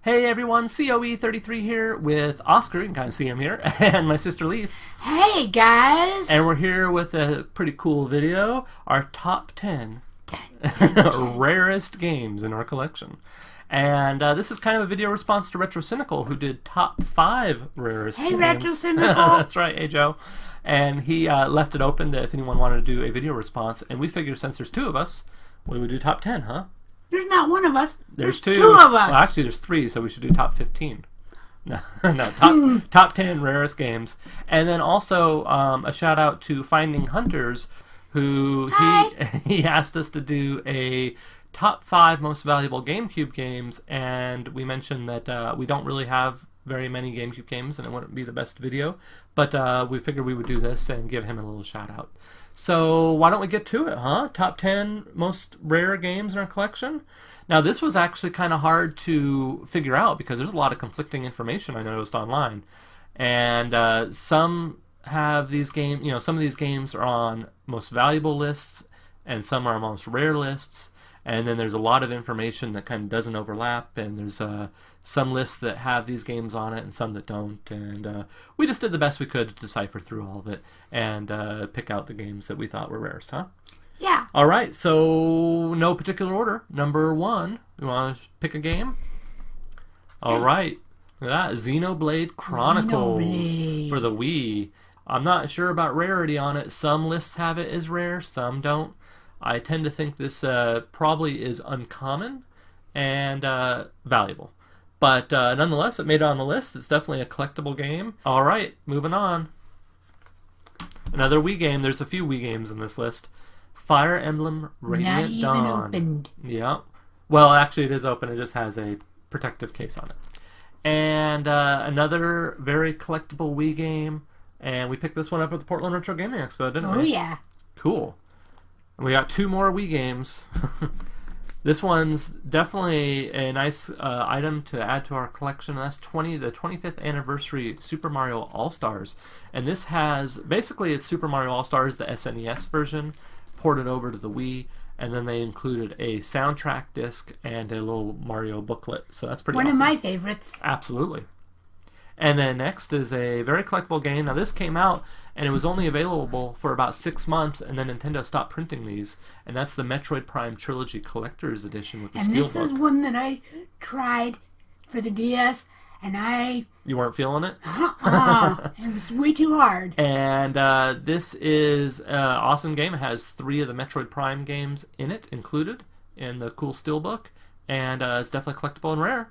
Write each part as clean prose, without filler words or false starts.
Hey everyone, COE33 here with Oscar, you can kind of see him here, and my sister Leaf. Hey guys! And we're here with a pretty cool video, our top 10 rarest games in our collection. And this is kind of a video response to Retro Cynical, who did top 5 rarest games. Hey Retro Cynical! That's right, hey Joe. And he left it open to if anyone wanted to do a video response, and we figured since there's 2 of us, we would do top 10, huh? There's not one of us. There's 2 of us. Well, actually, there's 3, so we should do top 15. No, no, top 10 rarest games. And then also a shout out to Finding Hunters, who he asked us to do a top 5 most valuable GameCube games, and we mentioned that we don't really have very many GameCube games, and it wouldn't be the best video, but we figured we would do this and give him a little shout out. So why don't we get to it, huh? Top 10 most rare games in our collection. Now this was actually kind of hard to figure out because there's a lot of conflicting information I noticed online, and some have these games. You know, some of these games are on most valuable lists, and some are on most rare lists. And then there's a lot of information that kind of doesn't overlap, and there's some lists that have these games on it and some that don't, and we just did the best we could to decipher through all of it and pick out the games that we thought were rarest, huh? Yeah. Alright, so no particular order. Number 1, you want to pick a game? Alright, look at that, Xenoblade Chronicles for the Wii. I'm not sure about rarity on it. Some lists have it as rare, some don't. I tend to think this probably is uncommon and valuable. But nonetheless, it made it on the list. It's definitely a collectible game. Alright, moving on. Another Wii game. There's a few Wii games in this list. Fire Emblem Radiant Dawn. Not even opened. Yeah. Well, actually it is open. It just has a protective case on it. And another very collectible Wii game. And we picked this one up at the Portland Retro Gaming Expo, didn't we? Oh, yeah. Cool. We got 2 more Wii games. This one's definitely a nice item to add to our collection. That's the 25th anniversary Super Mario All-Stars. And this has, basically it's Super Mario All-Stars, the SNES version, ported over to the Wii. And then they included a soundtrack disc and a little Mario booklet. So that's pretty awesome. One of my favorites. Absolutely. And then next is a very collectible game. Now this came out and it was only available for about 6 months, and then Nintendo stopped printing these, and that's the Metroid Prime Trilogy Collector's Edition with the Steelbook. And this is one that I tried for the DS, and You weren't feeling it? it was way too hard. And this is an awesome game. It has 3 of the Metroid Prime games in it, included in the cool Steelbook, and it's definitely collectible and rare.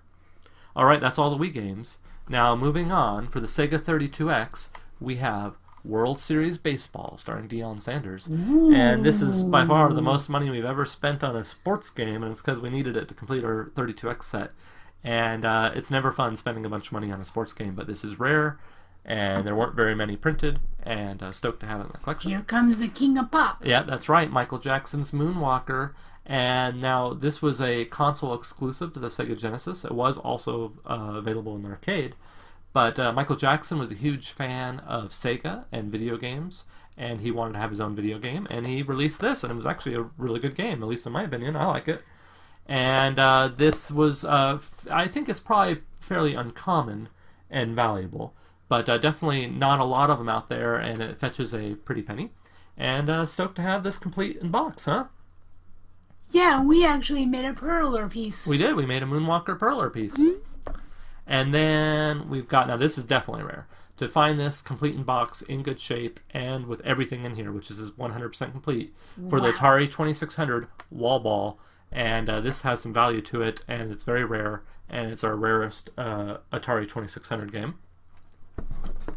Alright, that's all the Wii games. Now, moving on, for the Sega 32X, we have World Series Baseball, starring Deion Sanders. Ooh. And this is by far the most money we've ever spent on a sports game, and it's because we needed it to complete our 32X set. And it's never fun spending a bunch of money on a sports game, but this is rare, and there weren't very many printed, and stoked to have it in the collection. Here comes the king of pop. Yeah, that's right, Michael Jackson's Moonwalker. And now this was a console exclusive to the Sega Genesis. It was also available in the arcade. But Michael Jackson was a huge fan of Sega and video games, and he wanted to have his own video game, and he released this, and it was actually a really good game, at least in my opinion. I like it. And this was, I think it's probably fairly uncommon and valuable, but definitely not a lot of them out there, and it fetches a pretty penny. And stoked to have this complete in box, huh? Yeah, we actually made a perler piece. We did. We made a Moonwalker perler piece. Mm-hmm. And then we've got, now this is definitely rare, to find this complete in box, in good shape, and with everything in here, which is 100% complete, for the Atari 2600 Wall Ball. And this has some value to it, and it's very rare, and it's our rarest Atari 2600 game.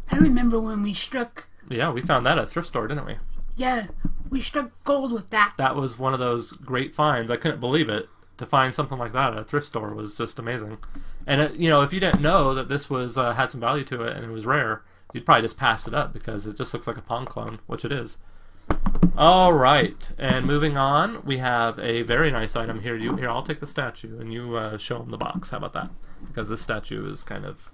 I remember when we struck... Yeah, we found that at a thrift store, didn't we? Yeah, we struck gold with that. That was one of those great finds. I couldn't believe it. To find something like that at a thrift store was just amazing. And it, you know, if you didn't know that this was had some value to it and it was rare, you'd probably just pass it up because it just looks like a Pong clone, which it is. All right, and moving on, we have a very nice item here. Here, I'll take the statue and you show them the box. How about that? Because this statue is kind of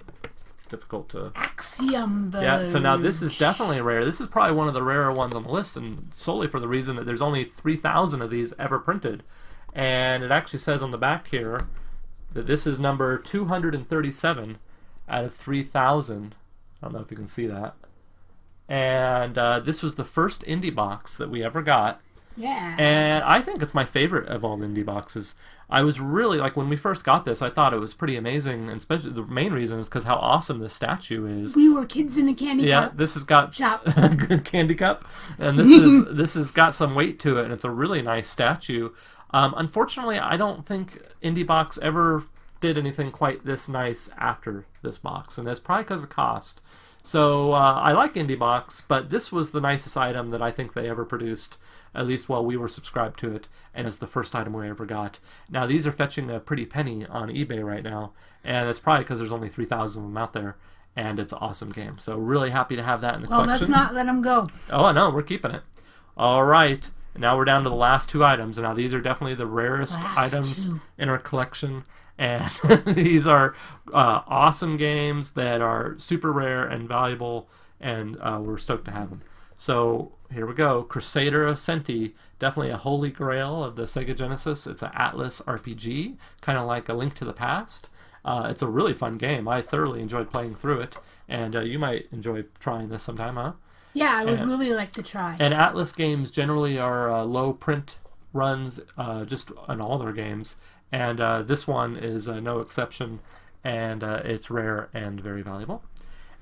difficult to... Axiom Verge. Yeah, so now this is definitely rare. This is probably one of the rarer ones on the list, and solely for the reason that there's only 3,000 of these ever printed. And it actually says on the back here, that this is number 237 out of 3,000. I don't know if you can see that. And this was the first indie box that we ever got. Yeah. And I think it's my favorite of all the indie boxes. I was really, like, when we first got this, I thought it was pretty amazing, and especially the main reason is because how awesome this statue is. We were kids in a candy cup. Yeah, this has got shop. Candy cup, and this has got some weight to it, and it's a really nice statue. Unfortunately, I don't think indie box ever did anything quite this nice after this box, and that's probably because of cost. So I like indie box, but this was the nicest item that I think they ever produced, at least while we were subscribed to it, and it's the first item we ever got. Now these are fetching a pretty penny on eBay right now, and it's probably because there's only 3,000 of them out there, and it's an awesome game. So really happy to have that in the collection. Well, let's not let them go. Oh, no, we're keeping it. All right, now we're down to the last two items. Now these are definitely the rarest items in our collection, and these are awesome games that are super rare and valuable, and we're stoked to have them. So here we go. Crusader Ascenti, definitely a holy grail of the Sega Genesis. It's an Atlas RPG, kind of like A Link to the Past. It's a really fun game. I thoroughly enjoyed playing through it, and you might enjoy trying this sometime, huh? Yeah, I would really like to try. And Atlas games generally are low print runs, just on all their games, and this one is no exception, and it's rare and very valuable.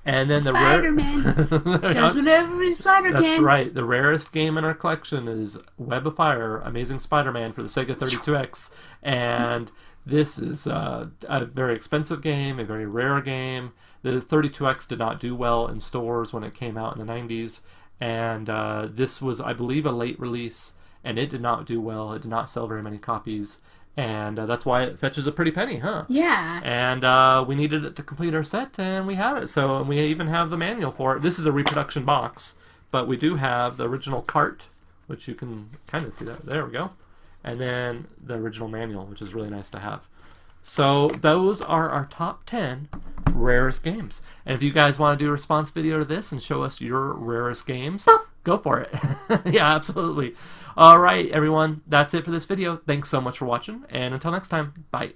And then Spider-Man does whatever his spider can. That's right. The rarest game in our collection is Web of Fire, Amazing Spider-Man for the Sega 32X, and this is a very expensive game, a very rare game. The 32X did not do well in stores when it came out in the 90s, and this was, I believe, a late release, and it did not do well. It did not sell very many copies, and that's why it fetches a pretty penny, huh? Yeah. And we needed it to complete our set, and we have it. So we even have the manual for it. This is a reproduction box, but we do have the original cart, which you can kind of see that. There we go. And then the original manual, which is really nice to have. So those are our top 10 rarest games. And if you guys want to do a response video to this and show us your rarest games, go for it. Yeah, absolutely. All right, everyone. That's it for this video. Thanks so much for watching. And until next time, bye.